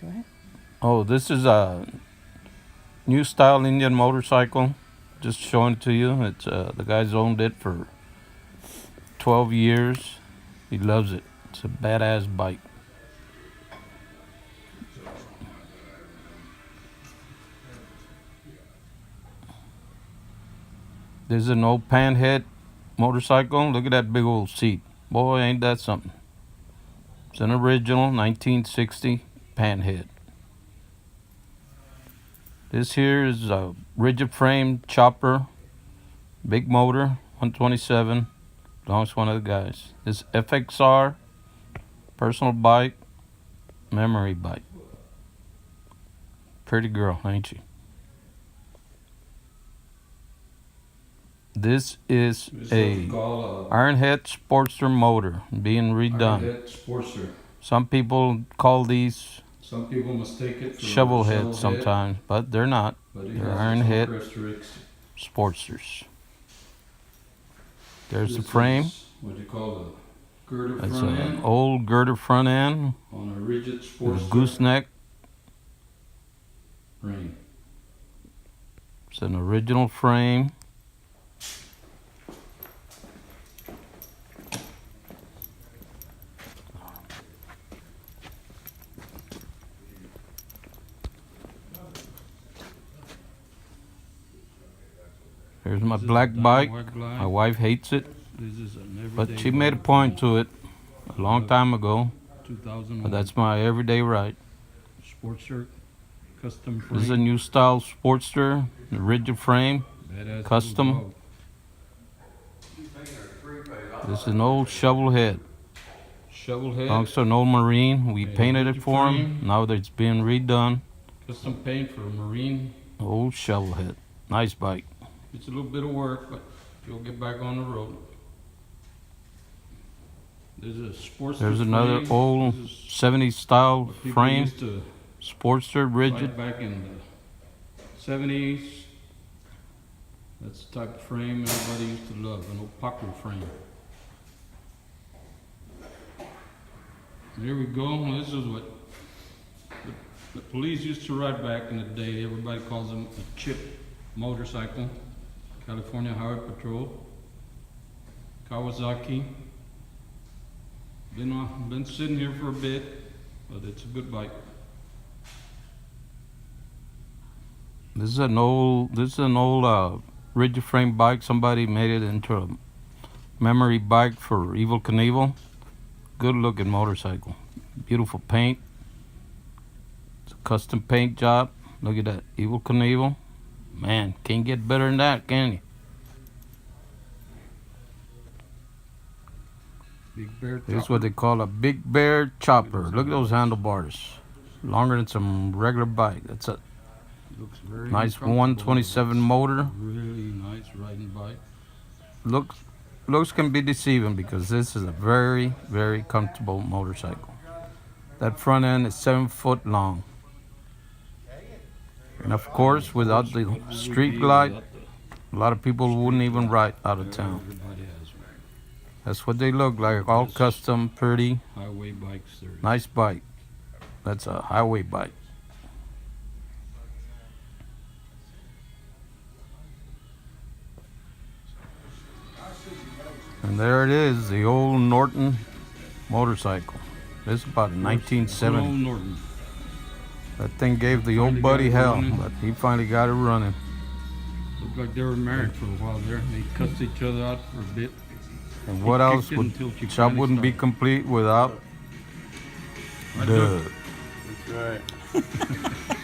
Go ahead. Oh, this is a new style Indian motorcycle. Just showing it to you. It's the guy's owned it for 12 years. He loves it. It's a badass bike. This is an old panhead motorcycle. Look at that big old seat. Boy, ain't that something. It's an original 1960 panhead. This here is a rigid frame chopper, big motor, 127. Belongs to one of the guys. This FXR, personal bike, memory bike. Pretty girl, ain't she? This is a Ironhead Sportster motor being redone. Ironhead Sportster. Some people call these Some people mistake it for shovel heads sometimes, but they're not. They're Ironhead Sportsters. There's the frame. What do you call the girder That's front an end old girder front end on a rigid with a Sportster gooseneck. frame. It's an original frame. Here's my black bike. My wife hates it, but she made a point to it a long time ago. 2001 But that's my everyday ride. Sportster custom frame. This is a new style Sportster, a rigid frame, Badass custom. little dog. This is an old shovel head. Shovel head. Belongs to an old Marine. We Okay, painted it rigid for him. frame. Now that it's being redone. Custom paint for a Marine. Old shovel head. Nice bike. It's a little bit of work, but you'll get back on the road. There's a Sportster There's another frame. old This is 70s style what people frame. used to Sportster rigid. ride back in the 70s. That's the type of frame everybody used to love, an old Paco frame. Here we go. This is what the police used to ride back in the day. Everybody calls them a chip motorcycle. California Highway Patrol. Kawasaki. Been sitting here for a bit, but it's a good bike. This is an old rigid frame bike. Somebody made it into a memory bike for Evel Knievel. Good looking motorcycle. Beautiful paint. It's a custom paint job. Look at that. Evel Knievel. Man, can't get better than that, can you? Big Bear This is what they call a big bear chopper. Look at those handlebars. Longer than some regular bike. That's a Looks very nice comfortable. 127 motor. Really nice riding bike. Looks can be deceiving because this is a very, very comfortable motorcycle. That front end is 7 foot long. And of course, without the street light, a lot of people wouldn't even ride out of town. Everybody has one. That's what they look like, all custom, pretty, Highway bikes. There. nice bike. That's a highway bike. And there it is, the old Norton motorcycle. This is about Old 1970. Norton. That thing gave the Finally old buddy got it hell, running. but he finally got it running. Looked like they were married for a while there. They cussed each other out for a bit. And what He else kicked it would until she shop finally wouldn't be stopped. complete without I Doug. That's right.